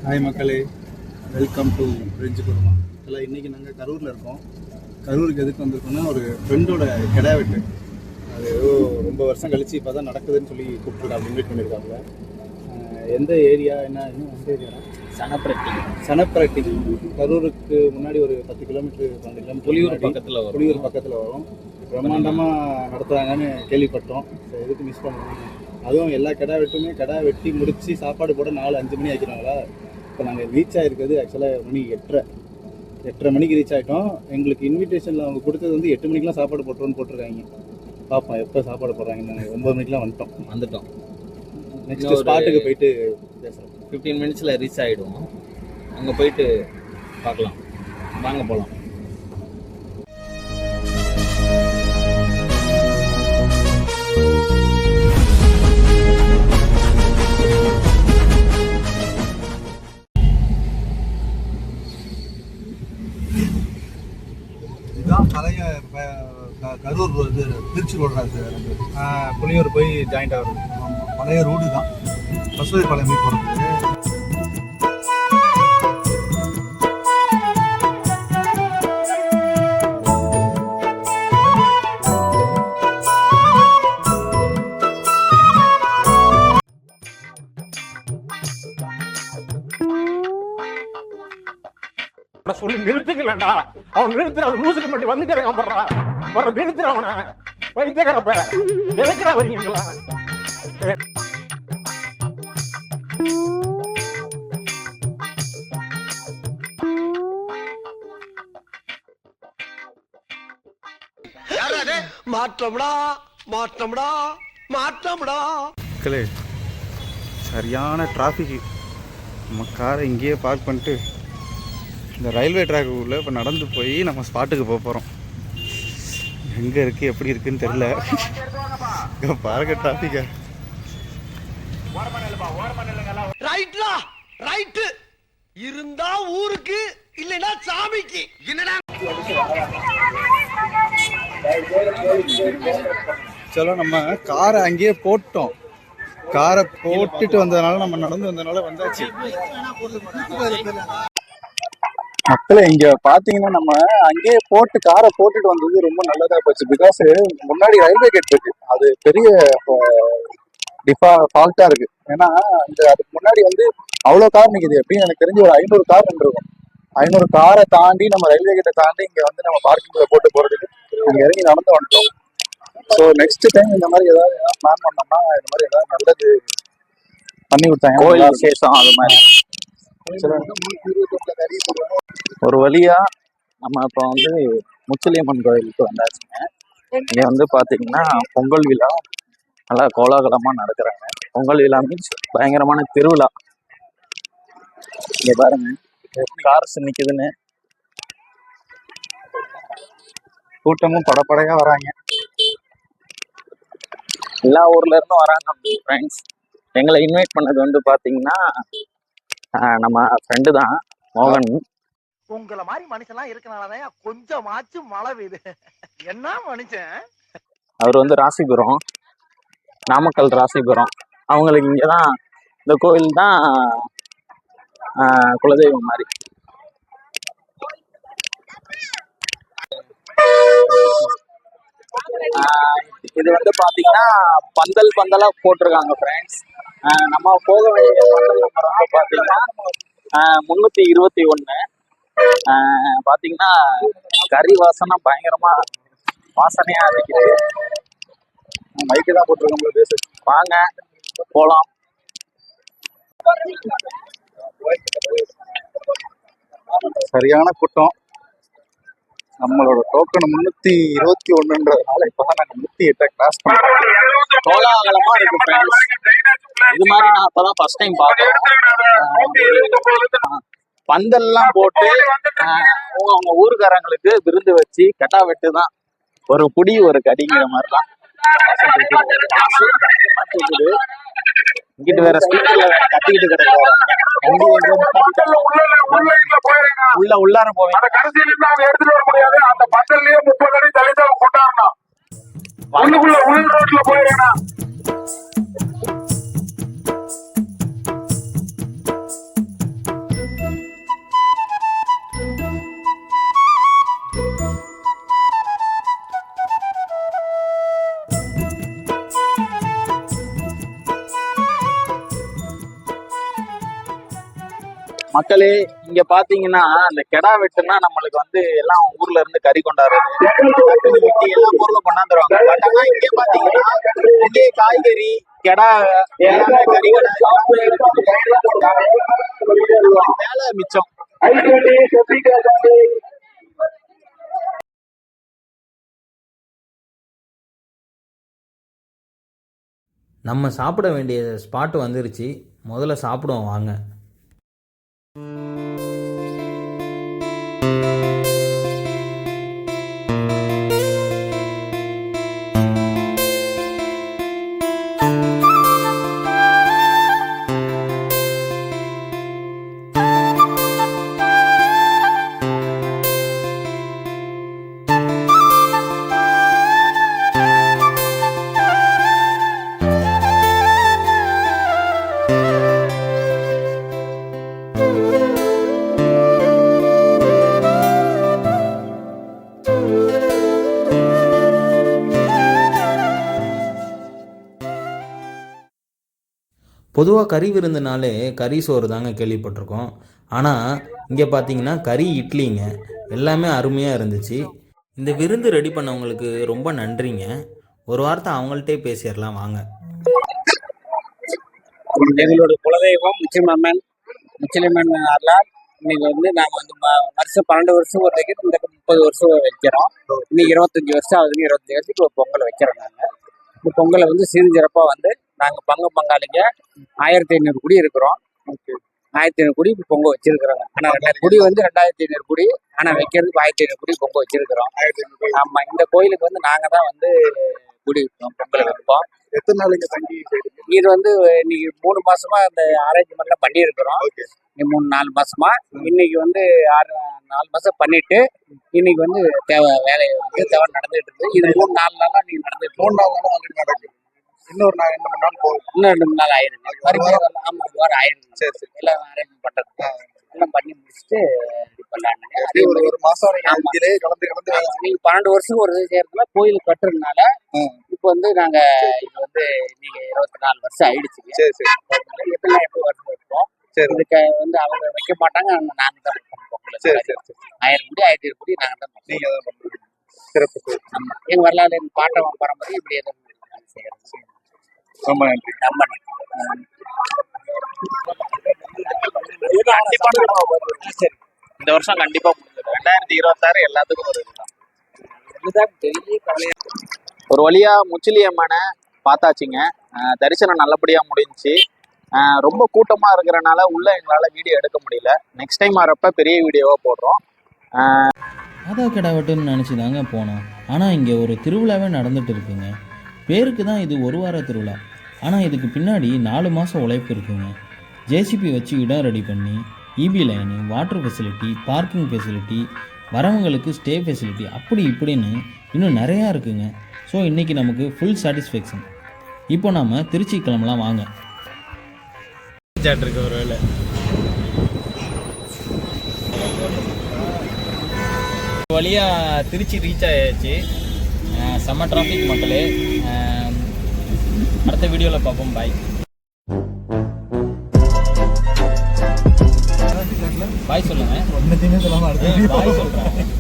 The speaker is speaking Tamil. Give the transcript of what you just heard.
ஹாய் மக்களே, வெல்கம் டு பிரிட்ஜ் குருமா. இல்லை, இன்றைக்கி நாங்கள் கரூரில் இருக்கோம். கரூருக்கு எதுக்கு வந்திருக்கோம்னா, ஒரு ஃப்ரெண்டோட கிடா வெட்டு. அது ஏதோ ரொம்ப வருஷம் கழித்து இப்போ தான் நடக்குதுன்னு சொல்லி கூப்பிட்டு இன்வைட் பண்ணியிருக்காங்க. எந்த ஏரியா எந்த ஏரியா? சனப்பரட்டி. கரூருக்கு முன்னாடி ஒரு 10 கிலோமீட்டர் 12 கிலோமீட்டர் புலியூர் பக்கத்தில் வரும். பிரம்மாண்டமாக நடத்துகிறாங்கன்னு கேள்விப்பட்டோம். எதுக்கு மிஸ் பண்ணுவோம். அதுவும் எல்லா கிடா வெட்டி முடித்து சாப்பாடு போட 4-5 மணி ஆக்கிடுவாங்களா. இப்போ நாங்கள் ரீச் ஆகிருக்கிறது ஆக்சுவலாக மணி 8:30 மணிக்கு ரீச் ஆகிட்டோம். எங்களுக்கு இன்விடேஷனில் அவங்க கொடுத்தது வந்து 8 மணிக்கெலாம் சாப்பாடு போட்டுருக்காங்க. பார்ப்போம் எப்போ சாப்பாடு போடுறாங்க. நாங்கள் 9 மணிக்கெலாம் வந்துட்டோம். நெக்ஸ்ட் ஸ்பாட்டுக்கு போயிட்டு பேசுகிறோம். 15 மினிட்ஸில் ரீச் ஆகிடுவோம். அங்கே போயிட்டு பார்க்கலாம். வாங்க போகலாம். இதுதான் பழைய கரூர் இது திருச்சி ரோடு சார். புலியூர் போய் ஜாயிண்ட் ஆகுது. பழைய ரோடு தான். பசுவை பழமை போகிறது. சொல்லி நிறுத்துக்கலடா. அவன் நிறுத்துற லூசுக்கு மட்டும் வந்துட்டே போடுறான். நிறுத்துற அவனை வைத்தியக்காரப்ப எதுக்குறா வரீங்களா? மாற்றம்டா. சரியான டிராஃபிக். நம்ம காரை இங்கேயே பார்க் பண்ணிட்டு இந்த ரயில்வே ட்ராக் உள்ள இப்போ நடந்து போய் நம்ம ஸ்பாட்டுக்கு போக போகிறோம். எங்கே இருக்குது எப்படி இருக்குன்னு தெரில. இங்கே பாருங்க டிராஃபிக்கா. ரைட்டு இருந்தா ஊருக்கு, இல்லைன்னா சாமிக்கு. சலோ, நம்ம காரை அங்கேயே போட்டோம். காரை போட்டுட்டு வந்ததுனால, நம்ம நடந்து வந்ததுனால வந்தாச்சு. மக்களே, இங்க பாத்தீங்கன்னா நம்ம அங்கேயே போட்டு காரை போட்டுட்டு வந்தது ரொம்ப நல்லதா போச்சு. பிகாஸ் முன்னாடி ரயில்வே கேட் இருக்கு. அது பெரிய ஃபால்ட்டா இருக்கு. ஏன்னா அதுக்கு முன்னாடி அவ்வளோ கார் நிக்குது. எப்படின்னு எனக்கு தெரிஞ்சு ஒரு 500 கார் நின்றுருக்கும். 500 காரை தாண்டி நம்ம ரயில்வே கேட்டை தாண்டி இங்க நம்ம பார்க்கிங்ல போட்டு போறதுக்கு அங்க இறங்கி நடந்து வந்துட்டோம். ஸோ நெக்ஸ்ட் டைம் இந்த மாதிரி ஏதாவது பிளான் பண்ணோம்னா இந்த மாதிரி ஏதாவது நல்லது பண்ணி கொடுத்தாங்க. கோயில் விசேஷம் அது மாதிரி ஒரு வழியா நம்ம இப்போ முச்சலியம்மன் கோயிலுக்கு வந்தாச்சுங்க. இங்க பாத்தீங்கன்னா பொங்கல் விழா நல்லா கோலாகலமா நடக்கிறாங்க. பொங்கல் விழா மீன்ஸ் பயங்கரமான திருவிழா. இங்க பாருங்க கார்ஸ் நிக்குதுன்னு, கூட்டமும் படப்படையா வராங்க. எல்லா ஊர்ல இருந்தும் வராங்க ஃப்ரெண்ட்ஸ். எங்களை இன்வைட் பண்ணது பாத்தீங்கன்னா நம்ம ஃப்ரெண்டு தான் மோகன். உங்களை மாதிரி மனுஷன்லாம் இருக்கனாலதான் கொஞ்சமாச்சும் மழை பெய்யுது. என்ன மனுஷன் அவர் ராசிபுரம், நாமக்கல் ராசிபுரம். அவங்களுக்கு இங்கதான் இந்த கோயில் தான் குலதெய்வம் மாதிரி. இது பாத்தீங்கன்னா பந்தலா போட்டிருக்காங்க ஃப்ரெண்ட்ஸ். நம்ம போக வேண்டிய பந்தல் நம்பர் பாத்தீங்கன்னா 321. பாத்தீங்கன்னா கறி வாசனை பயங்கரமா வாசனையா இருக்குது. மைக்கு தான் போட்டிருக்கோம். பேச வாங்க போலாம். சரியான கூட்டம். நம்மளோட டோக்கன் 321ன்றதுனால இப்பதான் நாங்க 108 கிராஸ் பண்றோம். கோலாகலமா இருக்கு ஃப்ரெண்ட்ஸ். இது மாதிரி நான் அப்பதான் ஃபர்ஸ்ட் டைம் பார்த்தேன். பந்தல்லாம் போட்டு அவங்க ஊருக்காரங்களுக்கு விருந்து வச்சு கட்டா வெட்டு தான். ஒரு புடி ஒரு கடிங்கிற மாதிரிலாம் இங்கிட்டு வேற ஸ்பீக்கர்ல கத்திக்கிட்டு கிடக்காரு. உள்ளார போவேன். எடுத்துட்டு வர முடியாது. அந்த பந்தல்லயே 30 அடி தள்ளிதான் போட்டாருன்னா உள்ள ரோட்ல போயிருக்கா. மக்களே இங்க பாத்தீங்கன்னா அந்த கெடா வெட்டுனா நம்மளுக்கு வந்து எல்லாம் ஊர்ல இருந்து கறி கொண்டாடுறது, டக்குனு வெட்டி எல்லா பொருளும் கொண்டாந்துருவாங்க. பட் ஆனா இங்க பாத்தீங்கன்னா இங்கே காய்கறி கெடா எல்லாமே கறி கடை எல்லாமே இருக்குது. நம்மளுக்கு வேலை மிச்சம். நம்ம சாப்பிட வேண்டிய ஸ்பாட் வந்துருச்சு. முதல்ல சாப்பிடுவோம் வாங்க. பொதுவாக கறி விருந்துனாலே கறி சோறு தாங்க கேள்விப்பட்டிருக்கோம். ஆனால் இங்கே பார்த்தீங்கன்னா கறி இட்லிங்க, எல்லாமே அருமையாக இருந்துச்சு. இந்த விருந்து ரெடி பண்ணவங்களுக்கு ரொம்ப நன்றிங்க. ஒரு வார்த்தை அவங்கள்ட்டே பேசிடலாம் வாங்க. எங்களோட குலதெய்வம் முச்சிலியம்மன் அருளால் இன்னைக்கு வந்து நாங்கள் வந்து வருஷம் 12 வருஷம் ஒரு வைக்கிறது, இந்த 30 வருஷம் வைக்கிறோம். இன்னைக்கு 25 வருஷம் ஆகுதுன்னு 25 வருஷத்துக்கு ஒரு பொங்கல் வைக்கிறோம். நாங்கள் இந்த பொங்கலை வந்து சீர்சிறப்பாக வந்து நாங்கள் பங்காளிங்க 1500 குடி இருக்கிறோம். 1500 குடி இப்போ பொங்கல் வச்சிருக்கிறோங்க. ஆனால் குடி வந்து 2500 குடி, ஆனால் வைக்கிறதுக்கு 1500 குடி பொங்கல் வச்சிருக்கிறோம். ஆமாம், இந்த கோயிலுக்கு வந்து நாங்கள் தான் வந்து குடி வைப்போம், பொங்கல் வைப்போம். எத்தனை நாளைக்கு தங்கி இது வந்து இன்னைக்கு 3 மாசமா அந்த அரேஞ்ச்மெண்ட்லாம் பண்ணியிருக்கிறோம். 3-4 மாசமா இன்னைக்கு வந்து 4 மாசம் பண்ணிட்டு இன்னைக்கு வந்து வேலை வந்து தேவை நடந்துட்டு இருக்கு. இது 3-4 நாளா நீங்க நடந்துட்டு 3 நாள் நடக்குது. இன்னொரு நாள் 2 நாள் போகும். இன்னும் 2 நாள் ஆயிருங்க. ஆமா, ஒரு வாரம் ஆயிருங்க. சரி எல்லாம் அரேஞ்ச் பண்றது எல்லாம் பண்ணி முடிச்சுட்டு ஒரு மாசம் கலந்து நீங்க 12 வருஷம் ஒரு சேர்த்துல கோயில் கட்டுறதுனால இப்போ வந்து நாங்க இது வந்து நீங்க 24 வருஷம் ஆயிடுச்சுங்க. எப்படிலாம் எப்போ வருஷம் வைப்போம். இதுக்கு வந்து அவங்க வைக்க மாட்டாங்க, நாங்க தான் வைப்போம். 1000 குடி 1500 குடி நாங்க தான் சிறப்பு. ஆமா, எங்க வரலாறு எங்க பாட்ட பரம்பரை இப்படி எதுவும் செய்யறது. ரொம்ப நன்றி. ரொம்ப நன்றி. இந்த வருஷம் கண்டிப்பா 2026 எல்லாத்துக்கும் ஒரு இதுதான் பெரிய கவலையா. ஒரு வழியா முச்சிலியம்மனை பார்த்தாச்சுங்க. தரிசனம் நல்லபடியா முடிஞ்சுச்சு. ரொம்ப கூட்டமா இருக்கிறனால உள்ள எங்களால வீடியோ எடுக்க முடியல. நெக்ஸ்ட் டைம் வரப்ப பெரிய வீடியோவா போடுறோம். ஆதா கிடாவட்டுன்னு நினச்சி தாங்க போனோம். ஆனால் இங்கே ஒரு திருவிழாவே நடந்துட்டு இருக்குங்க. பேருக்கு தான் இது ஒரு வார திருவிழா, ஆனால் இதுக்கு பின்னாடி 4 மாதம் உழைப்பு இருக்குங்க. ஜேசிபி வச்சு இடம் ரெடி பண்ணி EB line, water facility, parking facility, வரவங்களுக்கு ஸ்டே ஃபெசிலிட்டி, அப்படி இப்படின்னு இன்னும் நிறையா இருக்குங்க. ஸோ இன்றைக்கி நமக்கு ஃபுல் சாட்டிஸ்ஃபேக்ஷன். இப்போ நாம் திருச்சி கிளம்பலாம் வாங்க. இருக்கு ஒரு வேலை வழியாக திருச்சி ரீச் ஆயாச்சு. செம்ம டிராஃபிக் மக்களே. அடுத்த வீடியோவில் பார்ப்போம். பாய். பாய் சொல்லுங்க. ஒன்றுத்தையுமே சொல்லாமல் பாய் சொல்கிறேன்.